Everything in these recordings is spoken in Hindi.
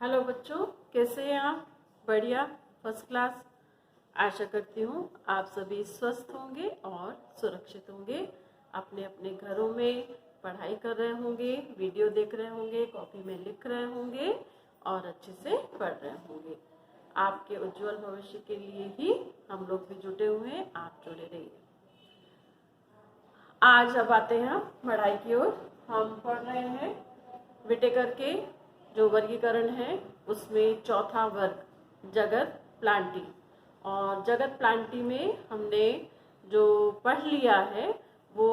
हेलो बच्चों, कैसे हैं आप? बढ़िया, फर्स्ट क्लास। आशा करती हूँ आप सभी स्वस्थ होंगे और सुरक्षित होंगे। अपने अपने घरों में पढ़ाई कर रहे होंगे, वीडियो देख रहे होंगे, कॉपी में लिख रहे होंगे और अच्छे से पढ़ रहे होंगे। आपके उज्जवल भविष्य के लिए ही हम लोग भी जुटे हुए हैं, आप जुड़े रहिए। आज अब आते हैं हम पढ़ाई की ओर। हम पढ़ रहे हैं विटेकर के जो वर्गीकरण है उसमें चौथा वर्ग जगत प्लांटी। और जगत प्लांटी में हमने जो पढ़ लिया है वो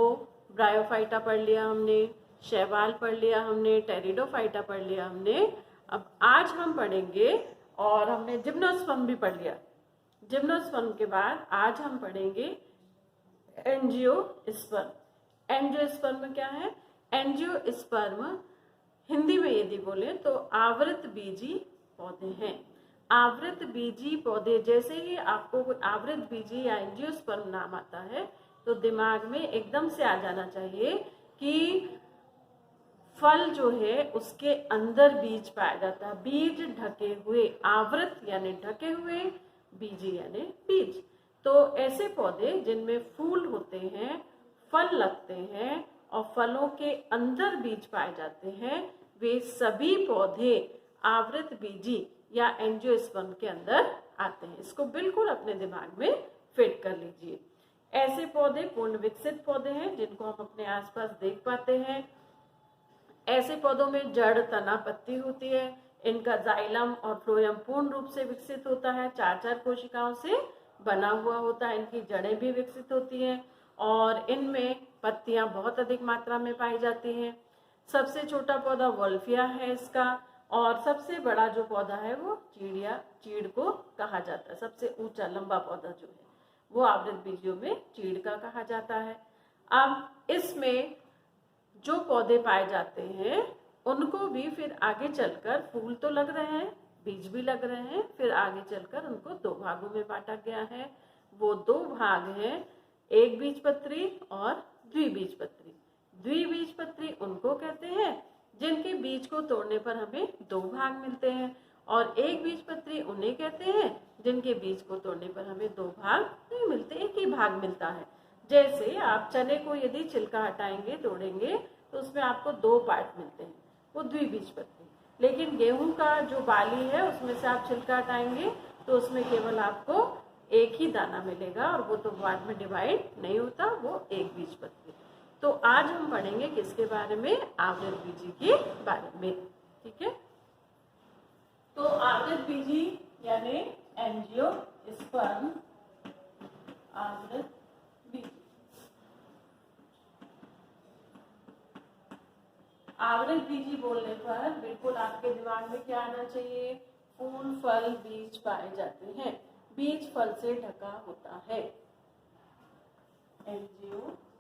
ब्रायोफाइटा पढ़ लिया हमने, शैवाल पढ़ लिया हमने, टेरिडोफाइटा पढ़ लिया हमने। अब आज हम पढ़ेंगे, और हमने जिम्नोस्पर्म भी पढ़ लिया। जिम्नोस्पर्म के बाद आज हम पढ़ेंगे एंजियोस्पर्म। एंजियोस्पर्म क्या है? एंजियोस्पर्म हिंदी में यदि बोले तो आवृत बीजी पौधे हैं। आवृत बीजी पौधे, जैसे ही आपको कोई आवृत बीजी या एंजियोस्पर्म नाम आता है तो दिमाग में एकदम से आ जाना चाहिए कि फल जो है उसके अंदर बीज पाया जाता है। बीज ढके हुए, आवृत यानी ढके हुए, बीजी यानी बीज। तो ऐसे पौधे जिनमें फूल होते हैं, फल लगते हैं और फलों के अंदर बीज पाए जाते हैं, वे सभी पौधे आवृत बीजी या एंजियोस्पर्म के अंदर आते हैं। इसको बिल्कुल अपने दिमाग में फिट कर लीजिए। ऐसे पौधे पूर्ण विकसित पौधे हैं जिनको हम अपने आसपास देख पाते हैं। ऐसे पौधों में जड़, तना, पत्ती होती है। इनका जाइलम और फ्लोएम पूर्ण रूप से विकसित होता है, 4-4 कोशिकाओं से बना हुआ होता है। इनकी जड़ें भी विकसित होती हैं और इनमें पत्तियां बहुत अधिक मात्रा में पाई जाती हैं। सबसे छोटा पौधा वोल्फिया है इसका, और सबसे बड़ा जो पौधा है वो चीड़ को कहा जाता है। सबसे ऊंचा लंबा पौधा जो है वो आवृत बीजियों में चीड़ का कहा जाता है। अब इसमें जो पौधे पाए जाते हैं उनको भी फिर आगे चलकर, फूल तो लग रहे हैं, बीज भी लग रहे हैं, फिर आगे चलकर उनको 2 भागों में बांटा गया है। वो 2 भाग हैं, एक बीजपत्री और द्विबीजपत्री। द्विबीजपत्री उनको कहते हैं जिनके बीज को तोड़ने पर हमें 2 भाग मिलते हैं, और एक बीजपत्री उन्हें कहते हैं जिनके बीज को तोड़ने पर हमें 2 भाग नहीं मिलते, एक ही भाग मिलता है। जैसे आप चने को यदि छिलका हटाएंगे, तोड़ेंगे, तो उसमें आपको 2 पार्ट मिलते हैं, वो द्विबीजपत्री। लेकिन गेहूं का जो बाली है उसमें से आप छिलका हटाएंगे तो उसमें केवल आपको एक ही दाना मिलेगा, और वो तो बाद में डिवाइड नहीं होता, वो एक बीजपत्री। तो आज हम पढ़ेंगे किसके बारे में? आवृत बीजी के बारे में। ठीक है, तो आवृत बीजी यानी एंजियोस्पर्म, आवृत बीजी। आवृत बीजी बोलने पर बिल्कुल आपके दिमाग में क्या आना चाहिए? फूल, फल, बीज पाए जाते हैं। बीज फल से ढका होता है। एंजियोस्पर्म।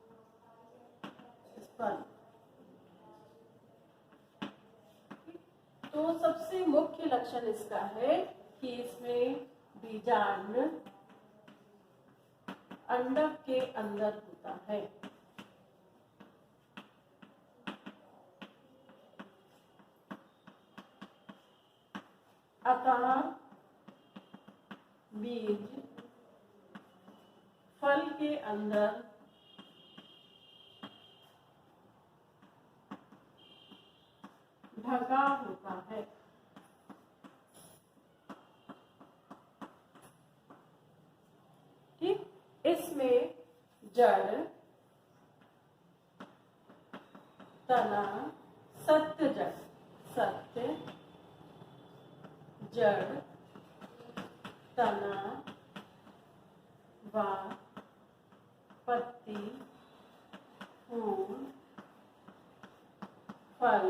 तो सबसे मुख्य लक्षण इसका है कि इसमें बीजांड अंडक के अंदर होता है। अतः बीज फल के अंदर ढका होता है। ठीक, इसमें जड़, तना, सत्य जड़, तना व पत्ती, फूल, फल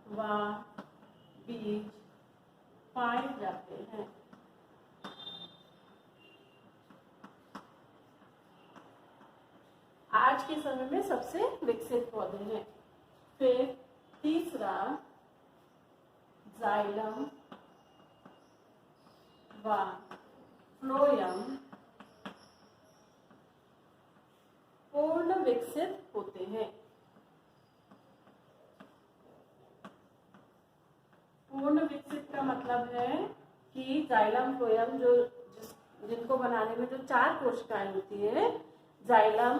व बीज पाए जाते हैं। आज के समय में सबसे विकसित पौधे हैं। फिर तीसरा जाइलम व फ्लोएम पूर्ण विकसित होते हैं। मतलब है कि जाइलम फ्लोएम जिनको बनाने में जो 4 कोशिकाएं होती है, xylem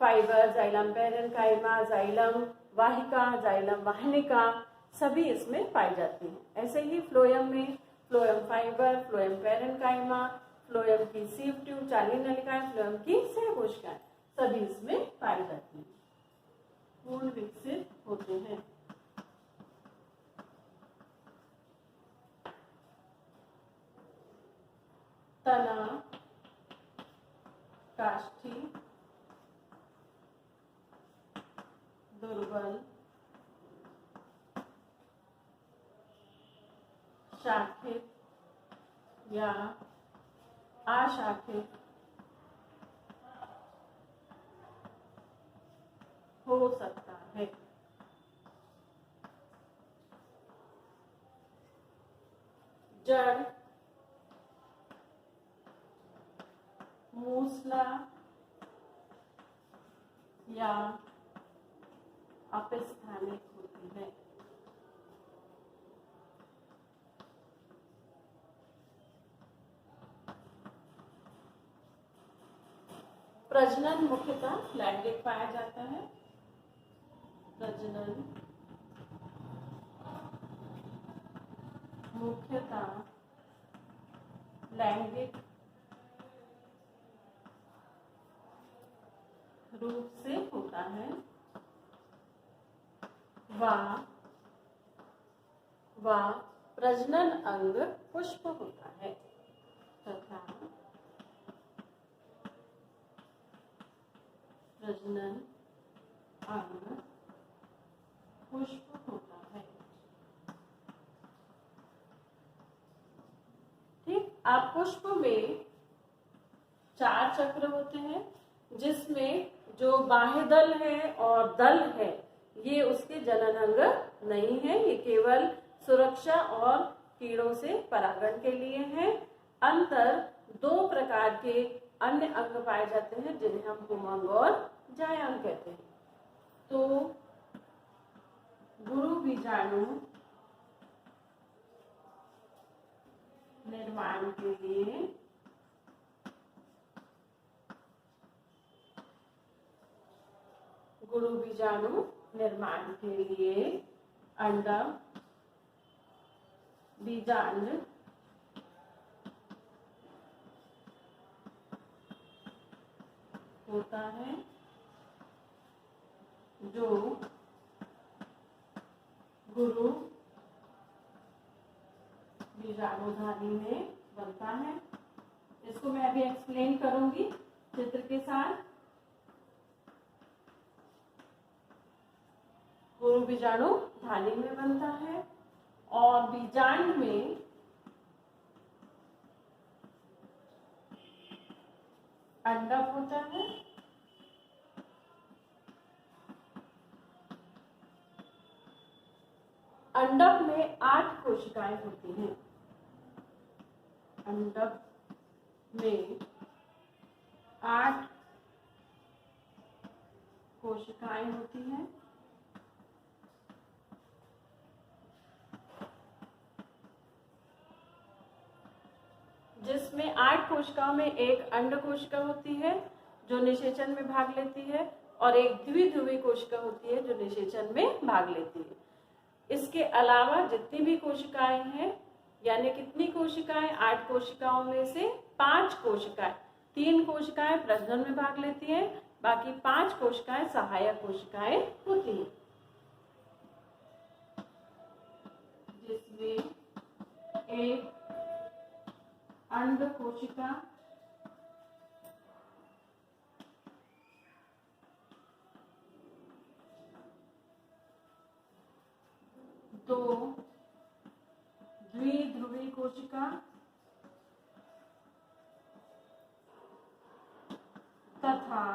fibre, xylem parenchyma, xylem वाहिका, जाइलम वाहिनिका, सभी इसमें पाई जाती हैं। ऐसे ही फ्लोएम में phloem fibre, phloem parenchyma, phloem की सीव ट्यूब, चाली नलिकाएं, फ्लोएम की सह कोशिकाएं सभी इसमें पाई जाती हैं, पूर्ण विकसित होते हैं। तना, काष्ठी, दुर्बल, शाखित या अशाखित हो सकता है। जड़, मूसला या अपस्थानिक होती है। प्रजनन मुख्यतः लैंगिक पाया जाता है। प्रजनन मुख्यतः लैंगिक रूप से होता है। व प्रजनन अंग पुष्प होता है तथा प्रजनन अंग पुष्प होता है। ठीक, अब पुष्प में 4 चक्र होते हैं, जिसमें जो बाह्य दल है और दल है ये उसके जनन अंग नहीं है, ये केवल सुरक्षा और कीड़ों से परागण के लिए है। अंतर 2 प्रकार के अन्य अंग पाए जाते हैं जिन्हें हम पुमंग और जायांग कहते हैं। तो गुरु बीजाणु निर्माण के लिए अंडम, बीजांड, होता है जो गुरु बीजाणुधानी में बनता है। इसको मैं अभी एक्सप्लेन करूंगी चित्र के साथ। गुरु बीजाणु धानी में बनता है और बीजांड में अंडक होता है। अंडक में 8 कोशिकाएं होती हैं। अंडक में 8 कोशिकाएं होती हैं, जिसमें 8 कोशिकाओं में एक अंड कोशिका होती है जो निषेचन में भाग लेती है और एक द्विध्रुवी कोशिका होती है जो निषेचन में भाग लेती है। इसके अलावा जितनी भी कोशिकाएं हैं, यानी कितनी कोशिकाएं, 8 कोशिकाओं में से 5 कोशिकाएं, 3 कोशिकाएं प्रजनन में भाग लेती हैं, बाकी 5 कोशिकाएं सहायक कोशिकाएं होती हैं, जिसमें एक अंड कोशिका, दो द्विध्रुवी कोशिका तथा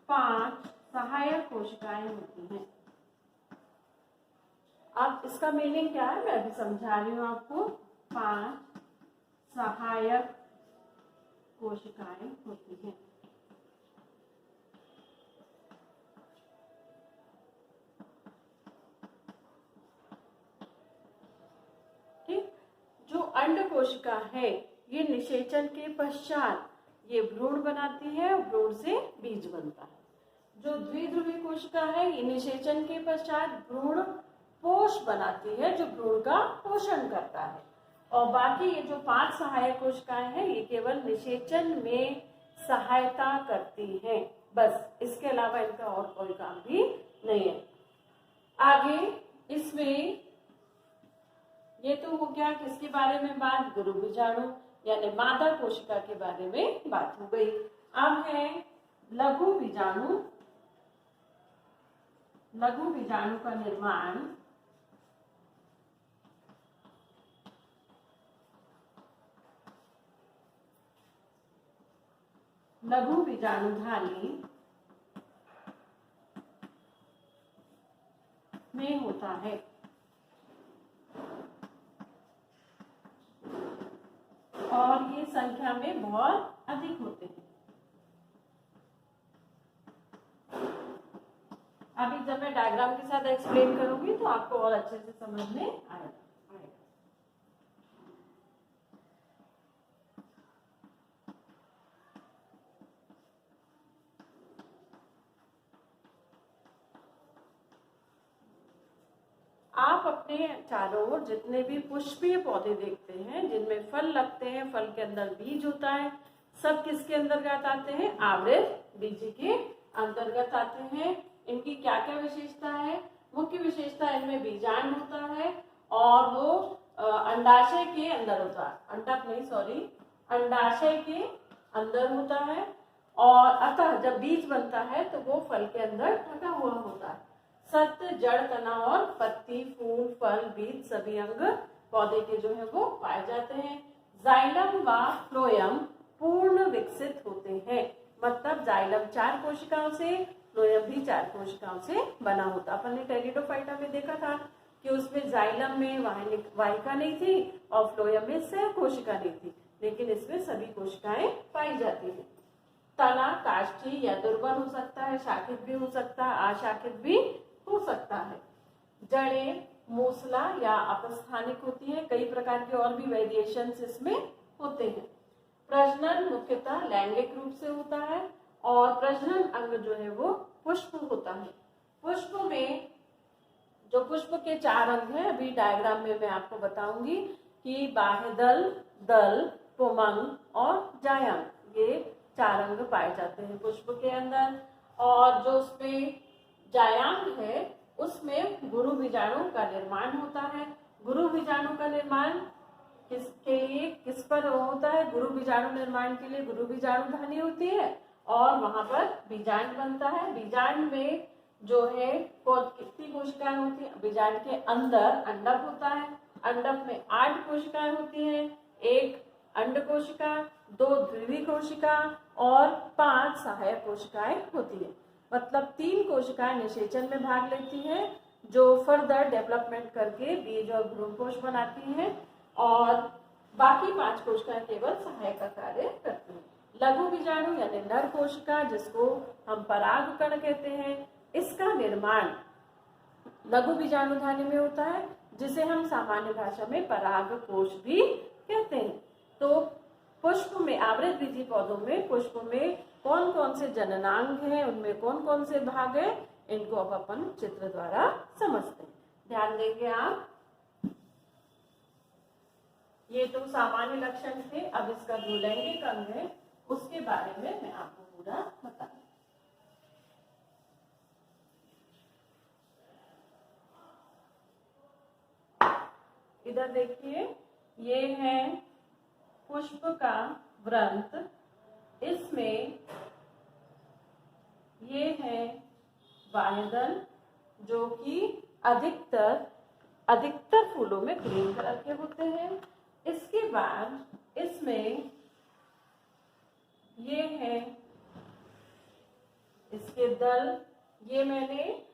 5 सहायक कोशिकाएं होती हैं। अब इसका मीनिंग क्या है मैं अभी समझा रही हूं आपको। 5 सहायक कोशिकाएं होती हैं। कोशिका है ये निषेचन के पश्चात ये भ्रूण बनाती है, भ्रूण से बीज बनता है। जो द्विध्रुवीय कोशिका है ये निषेचन के पश्चात भ्रूण पोष बनाती है, जो भ्रूण का पोषण करता है। और बाकी ये जो 5 सहायक कोशिकाएं हैं ये केवल निषेचन में सहायता करती हैं, बस, इसके अलावा इनका और कोई काम भी नहीं है। आगे इसमें ये तो हो गया किसके बारे में बात, गुरु बीजाणु यानी मादा कोशिका के बारे में बात हो गई। अब है लघु बीजाणु। लघु बीजाणु का निर्माण लघु बीजाणुधानी में होता है। और ये संख्या में बहुत अधिक होते हैं। अभी जब मैं डायग्राम के साथ एक्सप्लेन करूंगी तो आपको और अच्छे से समझ में आएगा। आप अपने चारों ओर जितने भी पुष्पीय पौधे देखते हैं जिनमें फल लगते हैं, फल के अंदर बीज होता है, सब किसके अंतर्गत आते हैं, आवृत बीजी के अंतर्गत आते हैं। इनकी क्या क्या विशेषता है, मुख्य विशेषता इनमें बीजांड होता है और वो अंडाशय के अंदर होता है, अंडाशय के अंदर होता है। और अतः जब बीज बनता है तो वो फल के अंदर ढका हुआ होता है। सत्य, जड़, तना और पत्ती, फूल, फल, बीज सभी अंग पौधे के जो है वो पाए जाते हैं। जाइलम व फ्लोएम पूर्ण विकसित होते हैं, मतलब जाइलम 4 कोशिकाओं से, फ्लोएम भी 4 कोशिकाओं से बना होता। अपन ने टेरिडोफाइटा में देखा था कि उसमें जाइलम में वाहिका नहीं थी और फ्लोएम में सह कोशिका नहीं थी, लेकिन इसमें सभी कोशिकाएं पाई जाती है। तना काष्ठी या दुर्बल हो सकता है, शाखित भी हो सकता है, अशाखित भी हो सकता है। जड़ें मूसला या अपस्थानिक होती है, कई प्रकार के और भी वेरिएशंस इसमें होते हैं। प्रजनन मुख्यतः लैंगिक रूप से होता है और प्रजनन अंग जो है वो पुष्प होता है। पुष्प में जो पुष्प के 4 अंग हैं, अभी डायग्राम में मैं आपको बताऊंगी कि बाह्यदल, दल, पुमंग और जायांग, ये 4 अंग पाए जाते हैं पुष्प के अंदर। और जो उसमें जायांग है उसमें गुरु बीजाणु का निर्माण होता है। गुरु बीजाणु का निर्माण किसके लिए, किस पर होता है, गुरु बीजाणु निर्माण के लिए गुरु बीजाणुधानी होती है और वहां पर बीजांड बनता है। बीजांड में जो है कितनी कोशिकाएं होती है, बीजांड के अंदर अंडक होता है, अंडक में 8 कोशिकाएं होती हैं, 1 अंड कोशिका, 2 ध्रुवीय कोशिका और 5 सहायक कोशिकाएं होती है। मतलब 3 कोशिकाएं निषेचन में भाग लेती हैं जो फर्दर डेवलपमेंट करके बीज और भ्रूणकोश बनाती हैं और बाकी 5 कोशिकाएं केवल सहायक का कार्य करती हैं। लघु बीजाणु यानी नर कोशिका जिसको हम परागकण कहते हैं, इसका निर्माण लघु बीजाणुधानी में होता है जिसे हम सामान्य भाषा में परागकोश भी कहते हैं। तो पुष्प में, आवृत बीजी पौधों में पुष्प में कौन कौन से जननांग हैं, उनमें कौन कौन से भाग हैं, इनको अब अपन चित्र द्वारा समझते हैं। ध्यान देंगे आप। ये तो सामान्य लक्षण थे, अब इसका जो लैंगिक अंग है उसके बारे में मैं आपको पूरा बताऊंगी। इधर देखिए, ये है पुष्प का वृंत, इसमें ये है बाह्यदल जो कि अधिकतर फूलों में ग्रीन कलर के होते हैं। इसके बाद इसमें ये है इसके दल, ये मैंने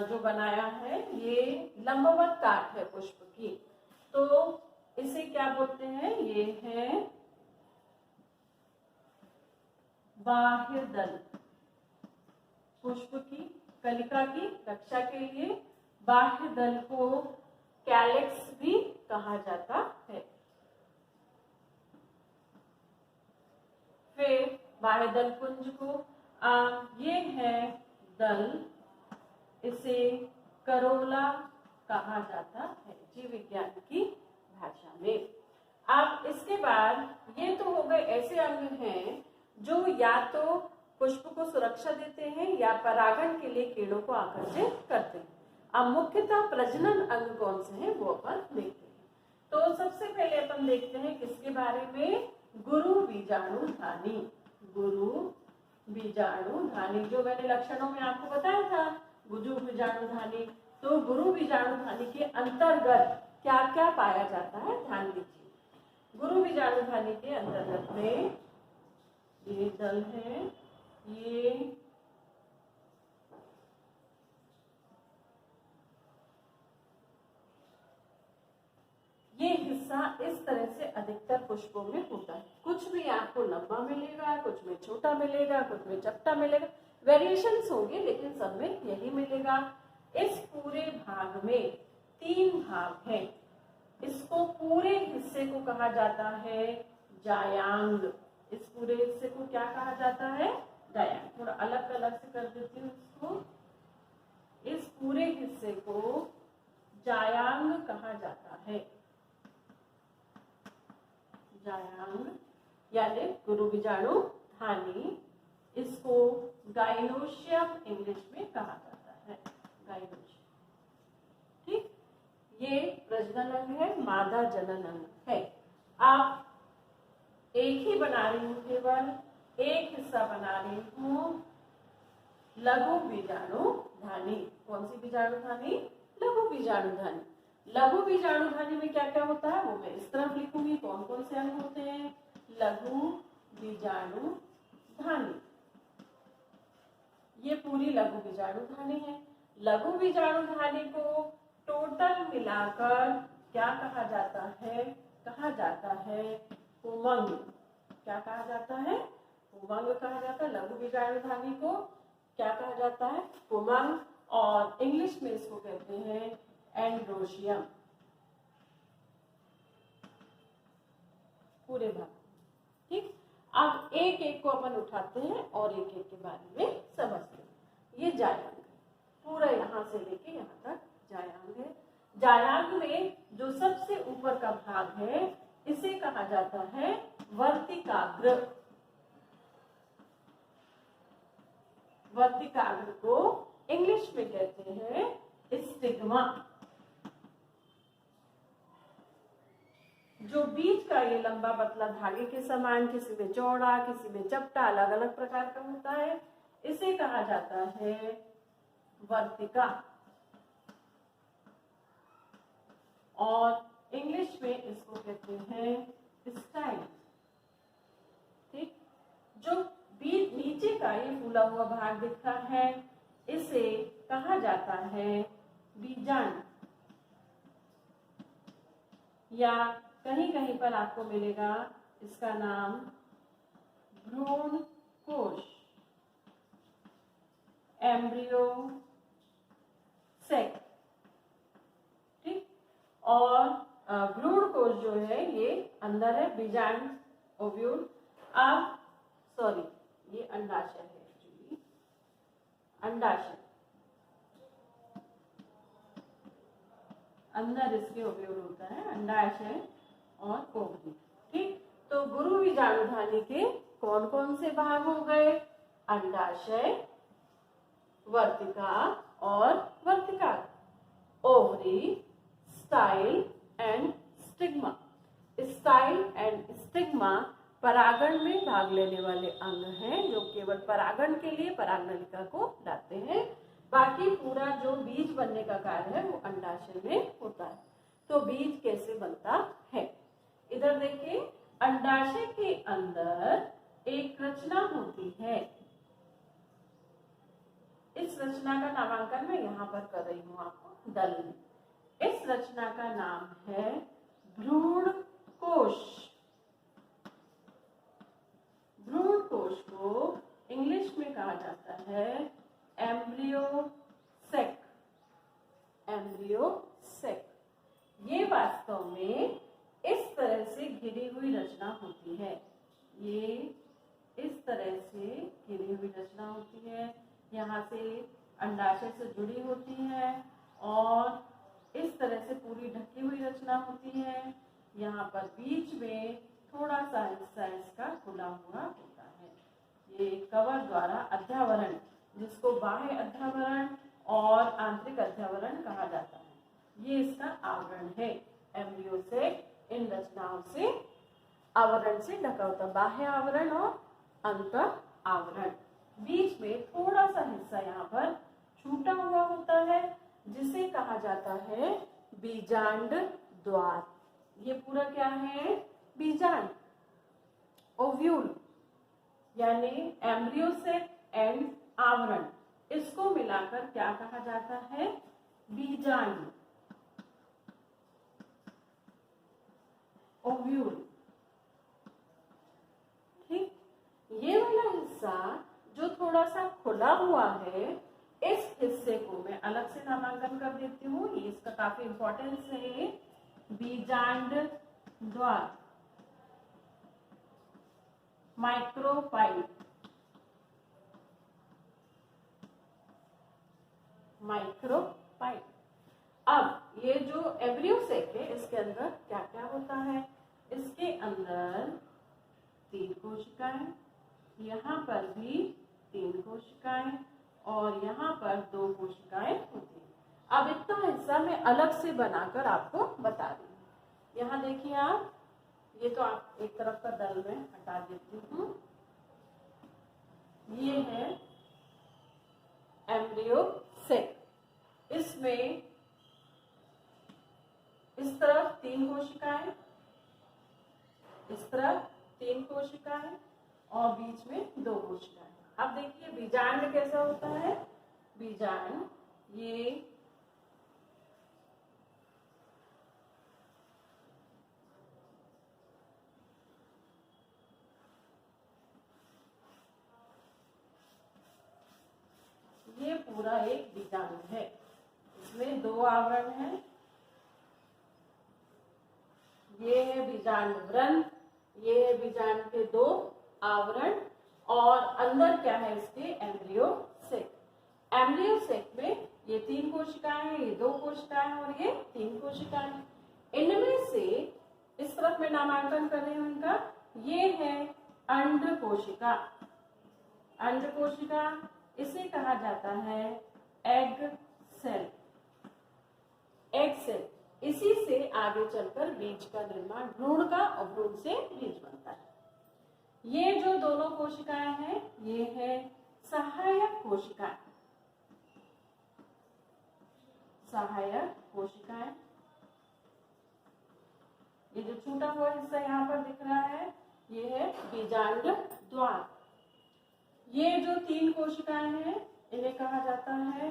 जो बनाया है ये लंबवत काट है पुष्प की, तो इसे क्या बोलते हैं, ये है बाह्य दल। पुष्प की कलिका की रक्षा के लिए बाह्य दल को कैलिक्स भी कहा जाता है। फिर बाह्यदल पुंज को ये है दल, इसे करोला कहा जाता है जीव विज्ञान की भाषा में। अब इसके बाद ये तो हो गए ऐसे अंग हैं जो या तो पुष्प को सुरक्षा देते हैं या परागण के लिए कीड़ों को आकर्षित करते हैं। अब मुख्यतः प्रजनन अंग कौन से हैं वो अपन देखते हैं। तो सबसे पहले अपन देखते हैं किसके बारे में, गुरु बीजाणुधानी। गुरु बीजाणुधानी जो मैंने लक्षणों में आपको बताया था, गुरु बीजाणुधानी। तो गुरु बीजाणुधानी के अंतर्गत क्या क्या पाया जाता है, ध्यान दीजिए। गुरु बीजाणुधानी के अंतर्गत में ये दल है, ये हिस्सा इस तरह से अधिकतर पुष्पों में होता है। कुछ में आपको लंबा मिलेगा, कुछ में छोटा मिलेगा, कुछ में चपटा मिलेगा, वेरिएशंस होंगे लेकिन सब में यही मिलेगा। इस पूरे भाग में 3 भाग हैं। इसको पूरे हिस्से को कहा जाता है जायांग। इस पूरे हिस्से को क्या कहा जाता है, जायांग। थोड़ा अलग अलग से कर देती हूँ इसको। इस पूरे हिस्से को जायांग कहा जाता है, जायांग यानी गुरु बीजाणुधानी। इसको गाइनोशियम इंग्लिश में कहा जाता है, गाइनोशियम। ठीक, ये प्रजनन अंग है, मादा जनन अंग है। आप एक ही बना रही हूँ, केवल एक हिस्सा बना रही हूँ, लघु बीजाणुधानी। कौन सी बीजाणुधानी, लघु बीजाणुधानी। लघु बीजाणुधानी में क्या क्या होता है वो मैं इस तरफ लिखूंगी, कौन कौन से अंग होते हैं। लघु बीजाणुधानी, ये पूरी लघु बीजाणुधानी है। लघु बीजाणुधानी को टोटल मिलाकर क्या कहा जाता है, कहा जाता है पुमंग। क्या कहा जाता है, पुमंग कहा जाता है। लघु बीजाणुधानी को क्या कहा जाता है, पुमंग। और इंग्लिश में इसको कहते हैं एंड्रोशियम। पूरे भाग, ठीक। अब एक एक को अपन उठाते हैं और एक एक के बारे में समझते हैं। ये जायांग पूरा यहाँ से लेके यहाँ तक जायांग है। जायांग में जो सबसे ऊपर का भाग है इसे कहा जाता है वर्तिकाग्र। वर्तिकाग्र को इंग्लिश में कहते हैं स्टिग्मा। जो बीच का ये लंबा पतला धागे के समान, किसी में चौड़ा किसी में चपटा, अलग अलग प्रकार का होता है, इसे कहा जाता है वर्तिका। और इंग्लिश में इसको कहते हैं स्टाइल। ठीक, जो बीच नीचे का ये फूला हुआ भाग दिखता है इसे कहा जाता है बीजांड, या कहीं कहीं पर आपको मिलेगा इसका नाम भ्रूण कोश, एम्ब्रियो सेक। ठीक, और भ्रूण कोश जो है ये अंदर है, बीजांड ओव्यूल। अब सॉरी, ये अंडाशय है एक्चुअली, अंडाशय अंदर इसके ओव्यूल होता है, अंडाशय और ओवरी। ठीक, तो गुरु बीजाणुधानी के कौन कौन से भाग हो गए, अंडाशय, वर्तिका और वर्तिका, ovary, style and stigma. Style and stigma परागण में भाग लेने वाले अंग हैं जो केवल परागण के लिए परागनलिका को लाते हैं। बाकी पूरा जो बीज बनने का कार्य है वो अंडाशय में होता है। तो बीज कैसे बनता है, इधर देखिए, अंडाशय के अंदर एक रचना होती है। इस रचना का नामांकन मैं यहाँ पर कर रही हूँ आपको दल में। इस रचना का नाम है भ्रूण कोश। भ्रूण कोश को इंग्लिश में कहा जाता है एम्ब्रियो सेक। एम्ब्रियो सेक, ये वास्तव में इस तरह से घिरी हुई रचना होती है। ये तरह से घिरी हुई रचना होती है, यहाँ से अंडाशय से जुड़ी होती है और इस तरह से पूरी ढकी हुई रचना होती है। यहाँ पर बीच में थोड़ा सा हिस्सा इसका खुला हुआ होता है। ये कवर द्वारा अध्यावरण, जिसको बाह्य अध्यावरण और आंतरिक अध्यावरण कहा जाता है, ये इसका आवरण है। एम्ब्रियो से इन रचनाओं से आवरण से ढका होता है, बाह्य आवरण और अंतर आवरण। बीच में थोड़ा सा हिस्सा यहाँ पर छूटा हुआ होता है, जिसे कहा जाता है बीजांड द्वार। ये पूरा क्या है? बीजांड, ओव्यूल, यानी एम्ब्रियो से एंड आवरण, इसको मिलाकर क्या कहा जाता है? बीजांड, ओव्यूल। ठीक, ये वाला हिस्सा जो थोड़ा सा खुला हुआ है, इस हिस्से को मैं अलग से नामांकन कर देती हूँ। ये इसका काफी इंपॉर्टेंस है। बीजांड द्वार, माइक्रोपाइल, माइक्रोपाइल। अब ये जो एम्ब्रियोसेक है, इसके अंदर क्या क्या होता है? इसके अंदर 3 कोशिकाएं, यहाँ पर भी 3 कोशिकाएं और यहाँ पर 2 कोशिकाएं होती हैं। अब इतना हिस्सा मैं अलग से बनाकर आपको बता रही हूँ। यहाँ देखिए आप, ये तो आप एक तरफ का दल में हटा देती हूँ। ये है एम्ब्रियोसेक। इसमें इस तरफ 3 कोशिकाएं, इस तरफ 3 कोशिकाएं और बीच में 2 कोशिकाएं। अब देखिए बीजांड कैसा होता है? बीजांड ये पूरा एक बीजांड है। इसमें 2 आवरण हैं। ये है बीजांड व्रंत, ये है बीजांड के 2 आवरण और अंदर क्या है इसके? एम्ब्रियोसेक। एम्ब्रियोसेक में ये 3 कोशिकाएं हैं, ये 2 कोशिकाएं और ये 3 कोशिकाएं। इनमें से इस तरफ मैं नामांकन कर रही हूँ इनका। ये है अंड कोशिका। अंड कोशिका, इसे कहा जाता है एग सेल। एग सेल, इसी से आगे चलकर बीज का निर्माण, भ्रूण का, और भ्रूण से बीज बनता है। ये जो दोनों कोशिकाएं हैं, ये है सहायक कोशिकाएं। सहायक कोशिकाएं, ये जो छूटा हुआ हिस्सा यहाँ पर दिख रहा है, ये है बीजांड द्वार। ये जो 3 कोशिकाएं हैं, इन्हें कहा जाता है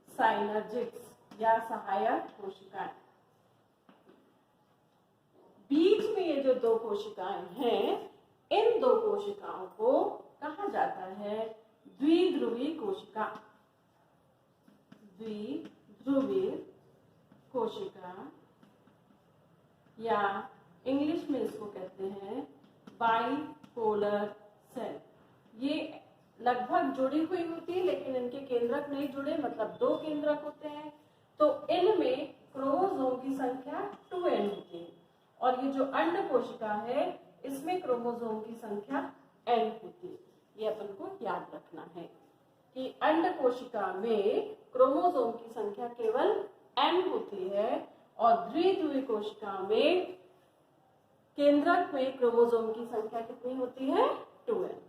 साइनर्जिड्स या सहायक कोशिकाएं। बीच में ये जो 2 कोशिकाएं हैं, इन 2 कोशिकाओं को कहा जाता है द्विध्रुवी कोशिका। द्विध्रुवी कोशिका, या इंग्लिश में इसको कहते हैं बाइपोलर सेल। ये लगभग जुड़ी हुई होती है, लेकिन इनके केंद्रक नहीं जुड़े, मतलब 2 केंद्रक होते हैं। तो इनमें क्रोमोसोम की संख्या 2n होती है और ये जो अंड कोशिका है, इसमें क्रोमोसोम की संख्या n होती है। ये अपन को याद रखना है कि अंड कोशिका में क्रोमोसोम की संख्या केवल n होती है और द्विध्रुवी कोशिका में केंद्रक में क्रोमोसोम की संख्या कितनी होती है? 2n।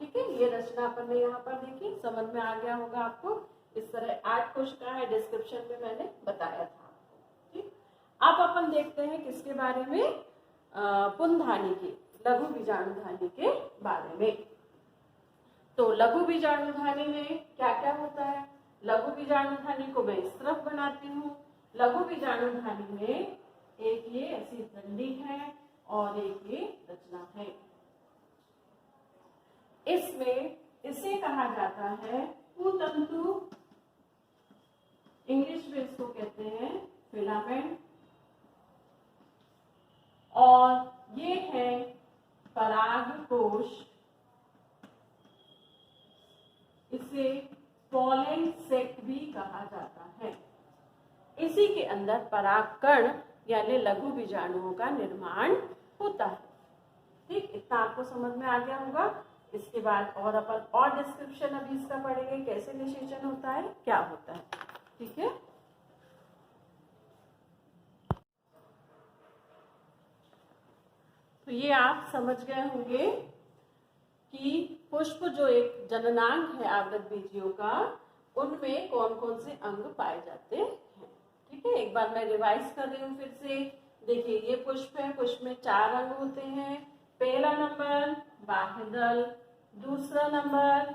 ठीक है, ये रचना अपन ने यहाँ पर देखी, समझ में आ गया होगा आपको। इस तरह 8 कोशिकाएं डिस्क्रिप्शन में मैंने बताया था। ठीक, अब अपन देखते हैं किसके बारे में? पुंधानी की, लघु बीजाणुधानी के बारे में। तो लघु बीजाणुधानी में क्या क्या होता है? लघु बीजाणुधानी को मैं इस तरफ बनाती हूँ। लघु बीजाणुधानी में एक ये ऐसी डंडी है और एक ये रचना है। इसमें इसे कहा जाता है कुतंतु, इंग्लिश में इसको कहते हैं फिलामेंट, और ये है परागकोश कहा जाता है। इसी के अंदर परागकण यानी लघु बीजाणुओं का निर्माण होता है। ठीक, इतना आपको समझ में आ गया होगा। इसके बाद और अपन और डिस्क्रिप्शन अभी इसका पढ़ेंगे, कैसे निषेचन होता है, क्या होता है। ठीक है, तो ये आप समझ गए होंगे कि पुष्प जो एक जननांग है आवृत बीजियों का, उनमें कौन कौन से अंग पाए जाते हैं। ठीक है, एक बार मैं रिवाइज कर रही हूँ फिर से। देखिए, ये पुष्प है, पुष्प में 4 अंग होते हैं। पहला नंबर बाह्यदल, दूसरा नंबर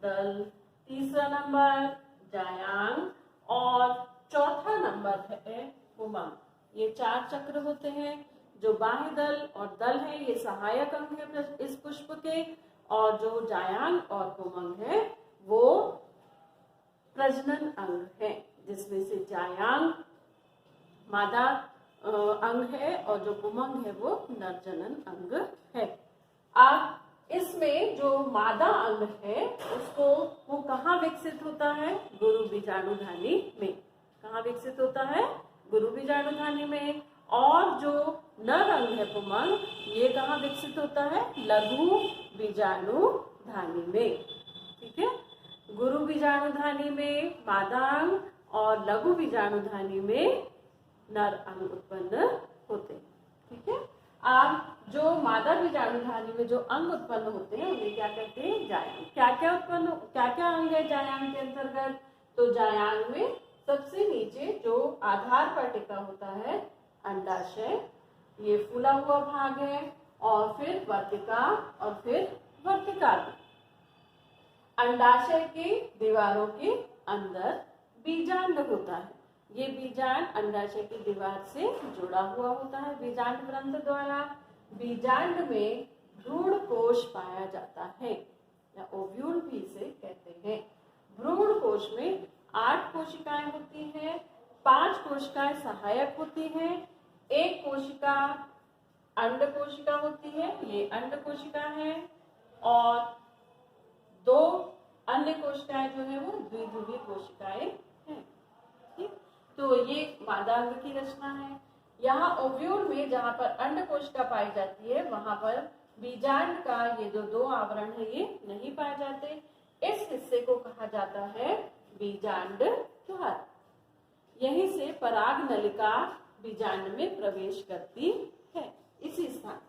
दल, तीसरा नंबर जायांग और चौथा नंबर है पुमंग। ये 4 चक्र होते हैं। जो बाह्यदल और दल है ये सहायक अंग है इस पुष्प के, और जो जायांग और पुमंग है वो प्रजनन अंग है, जिसमें से जायांग मादा अंग है और जो पुमंग है वो नरजनन अंग है। अब इसमें जो मादा अंग है उसको वो कहाँ विकसित होता है, गुरु बीजाणुधानी में। कहाँ विकसित होता है, गुरु बीजाणुधानी में। और जो नर अंग है पुमंग, ये कहाँ विकसित होता है, लघु बीजाणुधानी में। ठीक है, गुरु बीजाणुधानी में मादा अंग और लघु बीजाणुधानी में नर अंग उत्पन्न होते हैं। ठीक है, अब जो मादा बीजाणुधानी में जो अंग उत्पन्न होते हैं उन्हें क्या कहते हैं, जायांग। क्या क्या अंग है जायांग के अंतर्गत, तो जायांग में सबसे नीचे जो आधार पर टिका होता है अंडाशय, ये फूला हुआ भाग है, और फिर वर्तिका और फिर वर्तिकाग्र। अंडाशय की दीवारों के अंदर बीजांड होता है। ये बीजांड अंडाशय की दीवार से जुड़ा हुआ होता है बीजांड ग्रंथ द्वारा। बीजांड में भ्रूण कोश पाया जाता है या ओव्यूल भी इसे कहते हैं। भ्रूण कोश में 8 कोशिकाएं होती हैं। 5 कोशिकाएं सहायक होती हैं। 1 कोशिका अंड कोशिका होती है, ये अंड कोशिका है, और 2 अन्य कोशिकाएं जो है वो द्विध्रुवीय कोशिकाएं हैं। ठीक, तो ये मादा अंग की रचना है। यहाँ ओव्यूल में जहाँ पर अंड कोशिका पाई जाती है वहां पर बीजांड का ये जो 2 आवरण है ये नहीं पाए जाते। इस हिस्से को कहा जाता है बीजांड द्वार। यहीं से पराग नलिका बीजांड में प्रवेश करती है, इसी स्थान,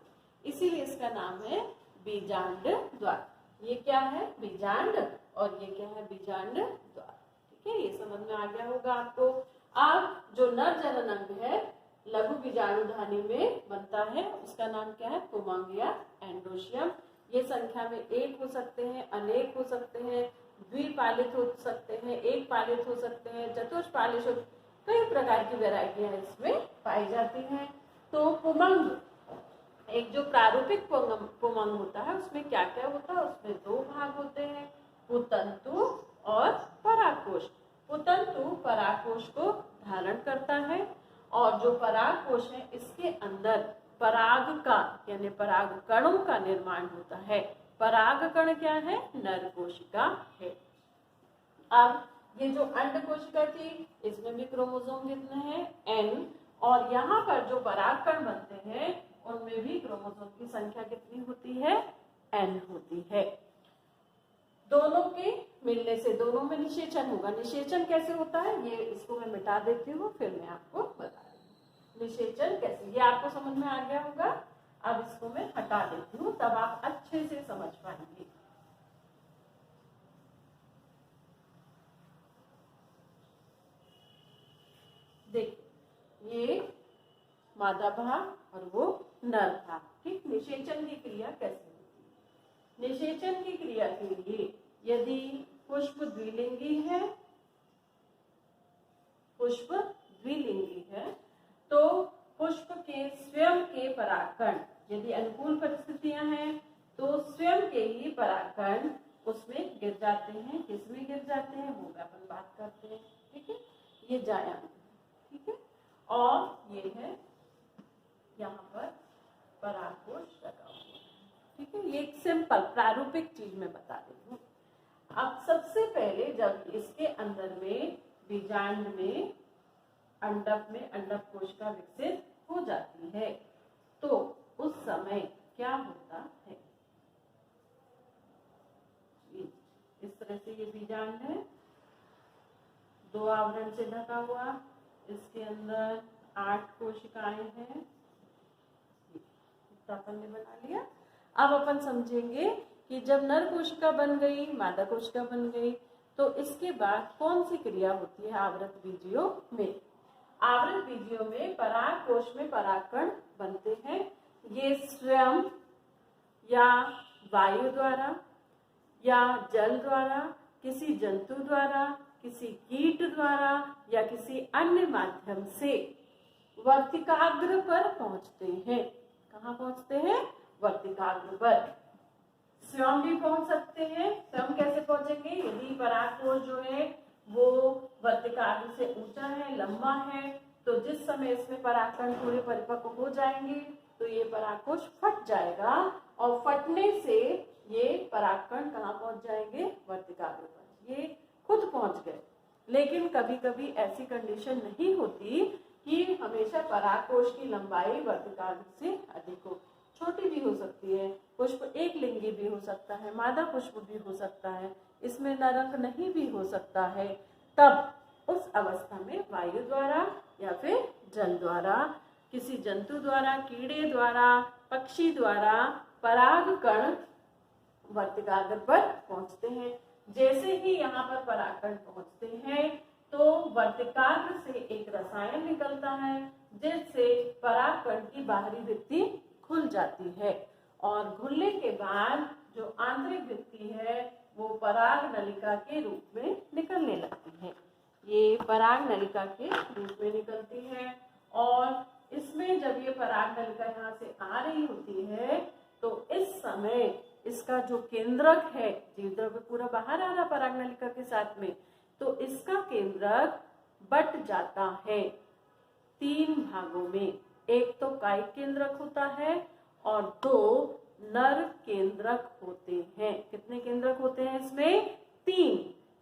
इसीलिए इसका नाम है बीजांड द्वार। ये क्या है, बीजांड, और ये क्या है, बीजांड द्वार। ठीक है, ये समझ में आ गया होगा आपको। अब जो नर जनन अंग है लघु बीजाणुधानी में बनता है, उसका नाम क्या है, पुमंग या एंड्रोशियम। ये संख्या में 1 हो सकते हैं, अनेक हो सकते हैं, द्विपालित हो सकते हैं, एक पालित हो सकते हैं, चतुष्पालित हो, कई प्रकार की वैरायटियां इसमें पाई जाती हैं। तो पुमंग, एक जो प्रारूपिक पुमंग होता है उसमें क्या क्या होता है, उसमें 2 भाग होते हैं, पुतंतु और परागकोश। पुतंतु परागकोश को धारण करता है, और जो परागकोश है इसके अंदर पराग का यानी पराग कणों का निर्माण होता है। पराग कण क्या है, नर कोशिका है। अब ये जो अंड कोशिका थी इसमें भी क्रोमोसोम कितने हैं, N, और यहाँ पर जो पराग कण बनते हैं उनमें भी क्रोमोसोम की संख्या कितनी होती है, N होती है। दोनों के मिलने से दोनों में निषेचन होगा। निषेचन कैसे होता है, ये इसको मैं मिटा देती हूँ, फिर मैं आपको बता रही हूँ निषेचन कैसे, ये आपको समझ में आ गया होगा। अब इसको मैं हटा देती हूँ, तब आप अच्छे से समझ पाएंगे। देखिए, ये मादा भाग और वो नर भाग। ठीक, निषेचन की क्रिया कैसे होती है, निषेचन की क्रिया के लिए यदि पुष्प द्विलिंगी है, पुष्प द्विलिंगी है, तो पुष्प के स्वयं के परागकण, यदि अनुकूल परिस्थितियां हैं तो स्वयं के ही परागकण उसमें गिर जाते हैं। किसमें गिर जाते हैं वो अपन बात करते हैं। ठीक है, ये जायांग, ठीक है, और ये है यहाँ पर परागकोश लगा हुआ है। ठीक है, ये एक सिंपल प्रारूपिक चीज में बता रही हूँ। अब सबसे पहले जब इसके अंदर में बीजांड में अंडक में अंडक कोशिका विकसित हो जाती है, तो उस समय क्या होता है? इस तरह से ये बीजांड है, 2 आवरण से ढका हुआ, इसके अंदर 8 कोशिकाएं हैं। अपन ने बना लिया। अब अपन समझेंगे कि जब नर कोशिका बन गई, मादा कोशिका बन गई, तो इसके बाद कौन सी क्रिया होती है आवृत बीजियों में? आवृत बीजियों में पराग कोश में परागकण बनते हैं। ये स्वयं या वायु द्वारा या जल द्वारा, किसी जंतु द्वारा, किसी कीट द्वारा या किसी अन्य माध्यम से वर्तिकाग्र पर पहुंचते हैं। कहाँ पहुंचते हैं? वर्तिकाग्र पर। स्वयं भी पहुंच सकते हैं। स्वयं कैसे पहुंचेंगे? यदि परागकोश जो है वो वर्तिकाग्र से ऊंचा है, लंबा है, तो जिस समय इसमें परागकण पूरे परिपक्व हो जाएंगे तो ये परागकोश फट जाएगा और फटने से ये परागकण कहाँ पहुंच जाएंगे? वर्तिकाग्र पर। ये खुद पहुंच गए। लेकिन कभी कभी ऐसी कंडीशन नहीं होती कि हमेशा परागकोश की लंबाई वर्तिकाग्र से अधिक हो। छोटी भी हो सकती है, पुष्प एक लिंगी भी हो सकता है, मादा पुष्प भी हो सकता है, इसमें नरंग नहीं भी हो सकता है। तब उस अवस्था में वायु द्वारा या फिर जल द्वारा, किसी जंतु द्वारा, कीड़े द्वारा, पक्षी द्वारा परागकण वर्तिकाग्र पर पहुंचते हैं। जैसे ही यहाँ पर परागकण पहुंचते हैं तो वर्तिकाग्र से एक रसायन निकलता है जिससे परागकण की बाहरी भित्ति खुल जाती है और खुलने के बाद जो आंतरिक भित्ति है वो पराग नलिका के रूप में निकलने लगती है। ये पराग नलिका के रूप में निकलती है और इसमें जब ये पराग नलिका यहाँ से आ रही होती है तो इस समय इसका जो केंद्रक है, जीवद्रव्य पूरा बाहर आ रहा पराग नलिका के साथ में, तो इसका केंद्रक बट जाता है 3 भागों में। एक तो कायिक केंद्रक होता है और 2 नर केंद्रक होते हैं। कितने केंद्रक होते हैं इसमें? 3।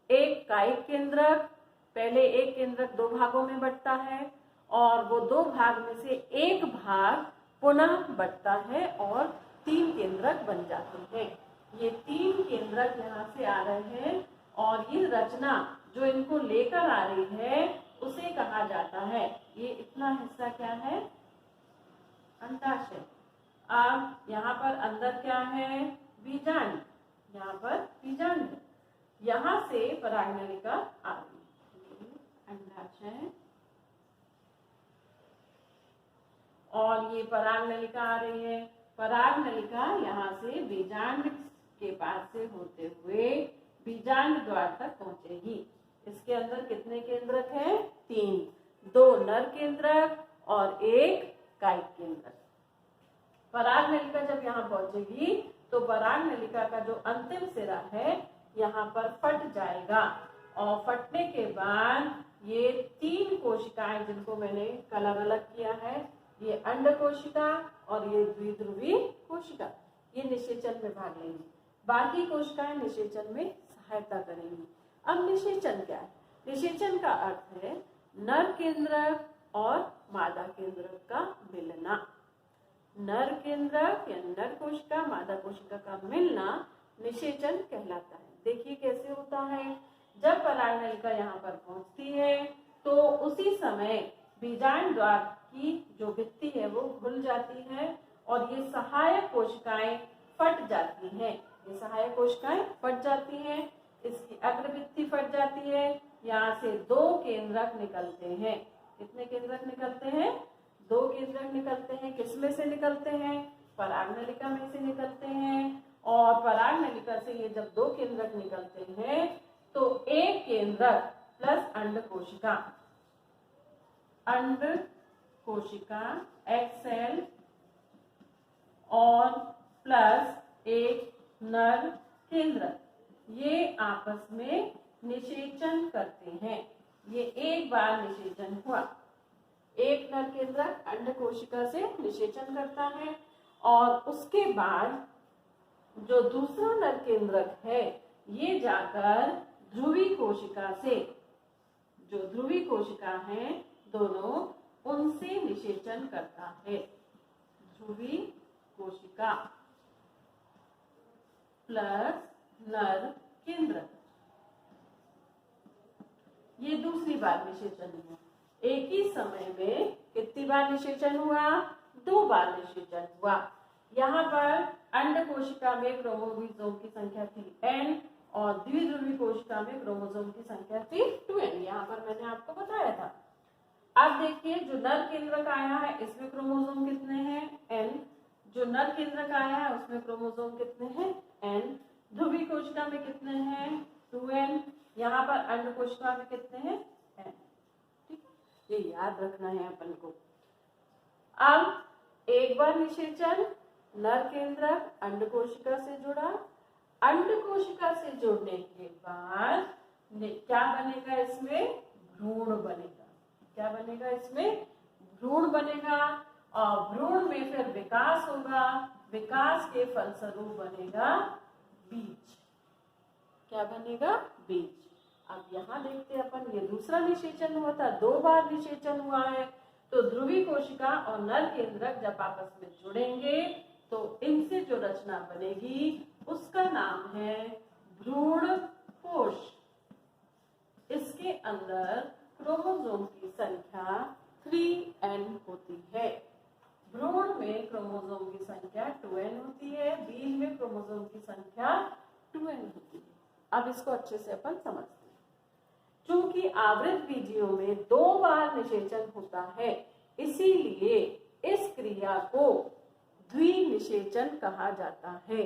एक कायिक केंद्रक, पहले एक केंद्रक 2 भागों में बंटता है और वो 2 भाग में से एक भाग पुनः बंटता है और 3 केंद्रक बन जाते हैं। ये 3 केंद्रक यहाँ से आ रहे हैं और ये रचना जो इनको लेकर आ रही है उसे कहा जाता है, ये इतना हिस्सा क्या है? अंडाशय। अब यहाँ पर अंदर क्या है? बीजांड। यहाँ पर बीजांड है, यहाँ से पराग नलिका आ रही है, अंडाशय और ये पराग नलिका आ रही है। पराग नलिका यहाँ से बीजांड के पास से होते हुए बीजांड द्वार तक पहुंचेगी। इसके अंदर कितने केंद्रक हैं? 3। 2 नर केंद्रक और 1 कायिक केंद्रक। पराग नलिका जब यहाँ पहुंचेगी तो पराग नलिका का जो अंतिम सिरा है यहाँ पर फट जाएगा और फटने के बाद ये 3 कोशिकाएं जिनको मैंने कलर अलग किया है, ये अंड कोशिका और ये द्विध्रुवी कोशिका, ये निषेचन में भाग लेंगी। बाकी कोशिकाएं निषेचन में सहायता करेंगी। अब निषेचन क्या है? निषेचन का अर्थ है नर केंद्रक और मादा केंद्रक का मिलना। नर केंद्रक या नर कोशिका मादा कोशिका का मिलना निषेचन कहलाता है। देखिए कैसे होता है। जब पराग नलिका यहाँ पर पहुंचती है तो उसी समय बीजांड द्वार की जो भित्ति है वो खुल जाती है और ये सहायक कोशिकाएं फट जाती हैं। ये सहायक कोशिकाएं फट जाती हैं, इसकी अग्रभित्ति फट जाती है। यहाँ से 2 केंद्रक निकलते हैं। कितने केंद्रक निकलते हैं? 2 केंद्रक निकलते हैं। किसमें से निकलते हैं? पराग नलिका में से निकलते हैं। और पराग नलिका से ये जब 2 केंद्रक निकलते हैं तो 1 केंद्रक प्लस अंड कोशिका, अंड कोशिका एक्सेल और प्लस 1 नर केंद्रक, ये आपस में निषेचन करते हैं। ये एक बार निषेचन हुआ। 1 नर केंद्रक अंड कोशिका से निषेचन करता है और उसके बाद जो दूसरा नर केंद्रक है ये जाकर ध्रुवी कोशिका से जो ध्रुवी कोशिका हैं दोनों, उनसे निषेचन करता है। ध्रुवी कोशिका प्लस नर केंद्रक, ये दूसरी बार निषेचन हुआ। एक ही समय में कितनी बार निषेचन हुआ? 2 बार निषेचन हुआ। यहाँ पर अंड कोशिका में क्रोमोसोम की संख्या थी n और द्विध्रुवी कोशिका में क्रोमोसोम की संख्या थी 2n। यहाँ पर मैंने आपको बताया था। अब देखिए, जो नर केंद्रक आया है इसमें क्रोमोसोम कितने हैं? n। जो नर केंद्रक आया है उसमें क्रोमोसोम कितने हैं? n। ध्रुवी कोशिका में कितने हैं? 2n। यहाँ पर अंड कोशिका में कितने हैं? n। ठीक है, ये याद रखना है अपन को। अब एक बार निषेचन, नर केंद्रक अंड कोशिका से जुड़ा। अंड कोशिका से जुड़ने के बाद क्या बनेगा? इसमें भ्रूण बनेगा। क्या बनेगा? इसमें भ्रूण बनेगा और भ्रूण में फिर विकास होगा। विकास के फलस्वरूप बनेगा बीज। क्या बनेगा? बीज। अब यहाँ देखते हैं अपन, ये दूसरा निषेचन हुआ था, 2 बार निषेचन हुआ है। तो ध्रुवी कोशिका और नर केंद्रक जब आपस में जुड़ेंगे तो इनसे जो रचना बनेगी उसका नाम है भ्रूण कोश। इसके अंदर क्रोमोसोम की संख्या 3n होती है। भ्रूण में क्रोमोसोम की संख्या 2n होती है, बीज में क्रोमोसोम की संख्या 2n होती है। अब इसको अच्छे से अपन समझते हैं। चूंकि आवृत बीजियों में 2 बार निषेचन होता है, इसीलिए इस क्रिया को द्विनिषेचन कहा जाता है।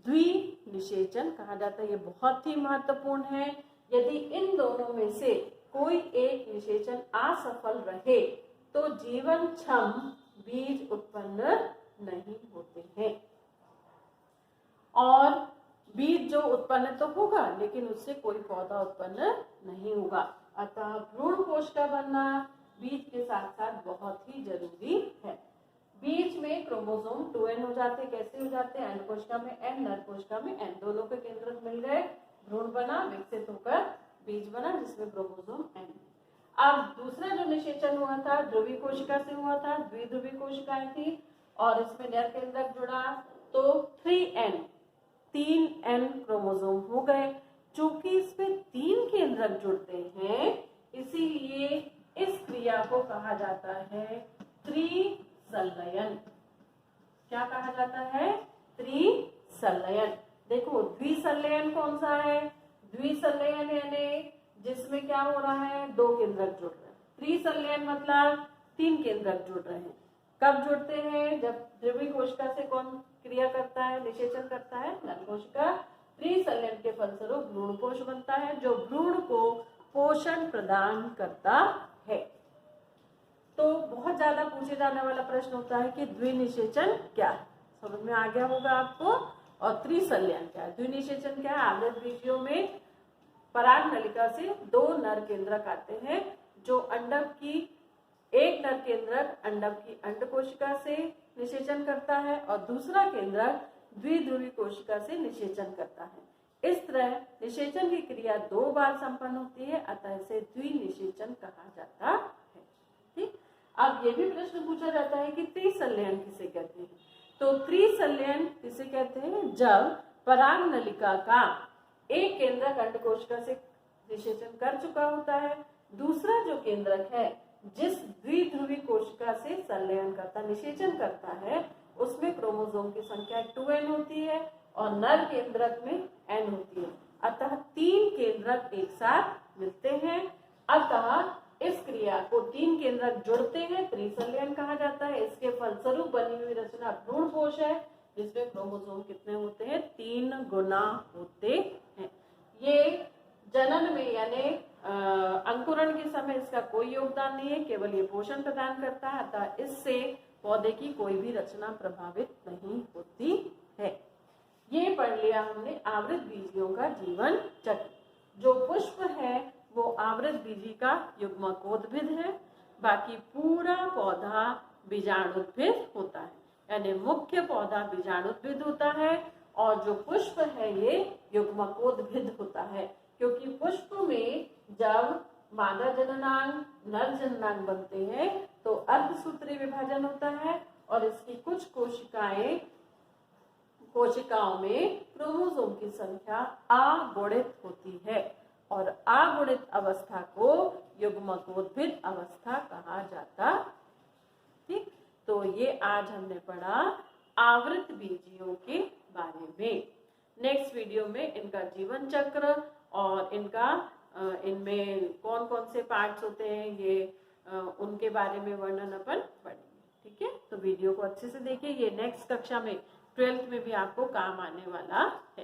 द्विनिषेचन कहा जाता है। ये बहुत ही महत्वपूर्ण है। यदि इन दोनों में से कोई एक निषेचन असफल रहे तो जीवनक्षम बीज उत्पन्न नहीं होते हैं। और बीज जो उत्पन्न तो होगा लेकिन उससे कोई पौधा उत्पन्न नहीं होगा। अतः भ्रूण कोश का बनना बीज के साथ साथ बहुत ही जरूरी है। बीज में क्रोमोसोम 2n हो जाते। कैसे हो जाते हैं? अंड कोशिका में n, नर कोशिका में n, दोनों के केंद्रक मिल गए, भ्रूण बना, विकसित होकर बीज बना जिसमें क्रोमोसोम n। अब दूसरा जो निषेचन हुआ था ध्रुवी कोशिका से हुआ था, द्विध्रुवी कोशिकाएं थी और इसमें नर केंद्रक जुड़ा तो 3n क्रोमोसोम हो गए। चूंकि इसमें 3 केंद्रक जुड़ते हैं इसीलिए इस क्रिया को कहा जाता है त्रिसंलयन। क्या कहा जाता है? त्रिसंलयन। देखो, द्विसंलयन कौन सा है? द्विसंलयन यानी जिसमें क्या हो रहा है? 2 केंद्रक जुड़ रहे हैं। त्रिसंलयन मतलब 3 केंद्रक जुड़ रहे हैं। कब जुड़ते हैं? जब ध्रुवी कोशिका से कौन क्रिया करता है, निषेचन करता है? नर कोशिका। त्रिसंलयन के फलस्वरूप भ्रूण कोश बनता है जो भ्रूण को पोषण प्रदान करता है। तो बहुत ज्यादा पूछे जाने वाला प्रश्न होता है कि द्विनिषेचन क्या है? समझ में आ गया होगा आपको। और त्रिसंलयन क्या है? द्विनिषेचन क्या है? आवृत बीजियों में पराग नलिका से 2 नर केंद्रक आते हैं जो अंडक की एक नर केंद्रक अंडक की अंड कोशिका से निषेचन करता है और दूसरा केंद्रक द्विध्रुवी कोशिका से निषेचन करता है। इस तरह निषेचन की क्रिया 2 बार संपन्न होती है, अतः इसे द्विनिषेचन कहा जाता है। ठीक। अब ये भी प्रश्न पूछा जाता है कि त्रिसंलयन किसे कहते हैं? तो त्रिसंलयन किसे कहते हैं? जब पराग नलिका का एक केंद्रक अंड कोशिका से निषेचन कर चुका होता है, दूसरा जो केंद्रक है जिस द्विध्रुवी कोशिका से संलयन करता, निषेचन करता है, उसमें क्रोमोसोम की संख्या 2n होती है और नर केंद्रक में n होती है। अतः 3 केंद्रक एक साथ मिलते हैं। अतः इस क्रिया को 3 केंद्रक जुड़ते हैं, त्रिसंलयन कहा जाता है। इसके फलस्वरूप बनी हुई रचना भ्रूण कोश है जिसमें क्रोमोसोम कितने होते हैं? 3 गुना होते हैं। ये जनन में यानी अंकुरण के समय इसका कोई योगदान नहीं है, केवल ये पोषण प्रदान करता है। अतः इससे पौधे की कोई भी रचना प्रभावित नहीं होती है। ये पढ़ लिया हमने आवृत बीजियों का जीवन चक्र। जो पुष्प है वो आवृत बीजी का युग्मकोद्भिद है, बाकी पूरा पौधा बीजाणुद्भिद होता है। यानी मुख्य पौधा बीजाणुद्भिद होता है और जो पुष्प है ये युग्मकोद्भिद होता है, क्योंकि पुष्प में जब मादा जननांग नर जननांग बनते हैं तो अर्धसूत्रीय विभाजन होता है और इसकी कुछ कोशिकाओं में क्रोमोसोम की संख्या अगुणित होती है और अगुणित अवस्था को युग्मकोद्भिद अवस्था कहा जाता। ठीक, तो ये आज हमने पढ़ा आवृत बीजियों के बारे में। नेक्स्ट वीडियो में इनका जीवन चक्र और इनमें कौन कौन से पार्ट्स होते हैं ये उनके बारे में वर्णन अपन पढ़ेंगे। ठीक है, तो वीडियो को अच्छे से देखिए, ये नेक्स्ट कक्षा में 12th में भी आपको काम आने वाला है।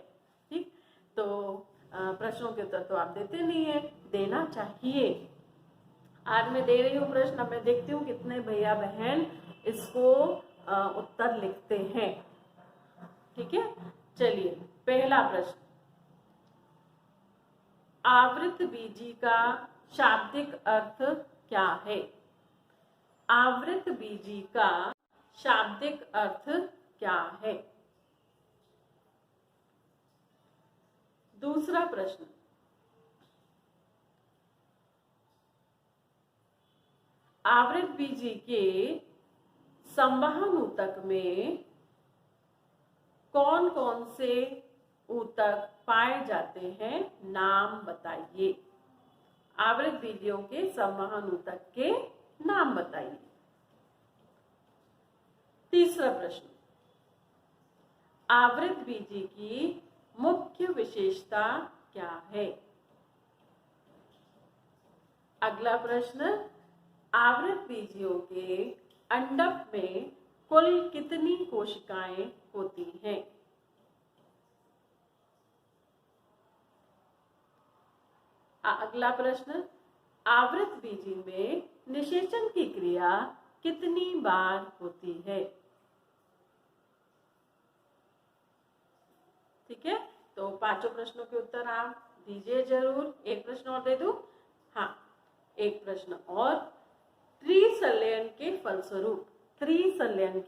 ठीक, तो प्रश्नों के उत्तर तो आप देते नहीं है, देना चाहिए। आज मैं दे रही हूँ प्रश्न, अब मैं देखती हूँ कितने भैया बहन इसको उत्तर लिखते हैं। ठीक है, चलिए पहला प्रश्न, आवृत बीजी का शाब्दिक अर्थ क्या है? आवृत बीजी का शाब्दिक अर्थ क्या है? दूसरा प्रश्न, आवृत बीजी के संवहन ऊतक में कौन कौन से ऊतक पाए जाते हैं? नाम बताइए। आवृत बीजियों के संवहन ऊतक के नाम बताइए। तीसरा प्रश्न, आवृत बीजी की मुख्य विशेषता क्या है? अगला प्रश्न, आवृत बीजियों के अंडक में कुल कितनी कोशिकाएं होती हैं? अगला प्रश्न, आवृत बीजी में निषेचन की क्रिया कितनी बार होती है? ठीक है, तो पांचों प्रश्नों के उत्तर आप दीजिए जरूर। एक प्रश्न और दे दूं? हाँ, एक प्रश्न और, त्रिसंलयन के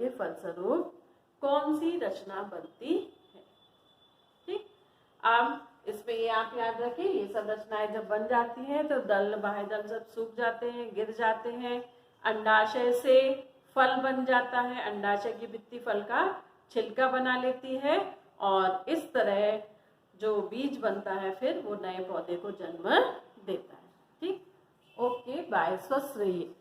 फलस्वरूप कौन सी रचना बनती है? ठीक, अब इसमें ये आप याद रखें, ये सब रचनाएं जब बन जाती हैं तो दल बाह्य दल सब सूख जाते हैं, गिर जाते हैं, अंडाशय से फल बन जाता है, अंडाशय की भित्ति फल का छिलका बना लेती है और इस तरह जो बीज बनता है फिर वो नए पौधे को जन्म देता है। ठीक, ओके, बाय, स्वस्थ रहिए।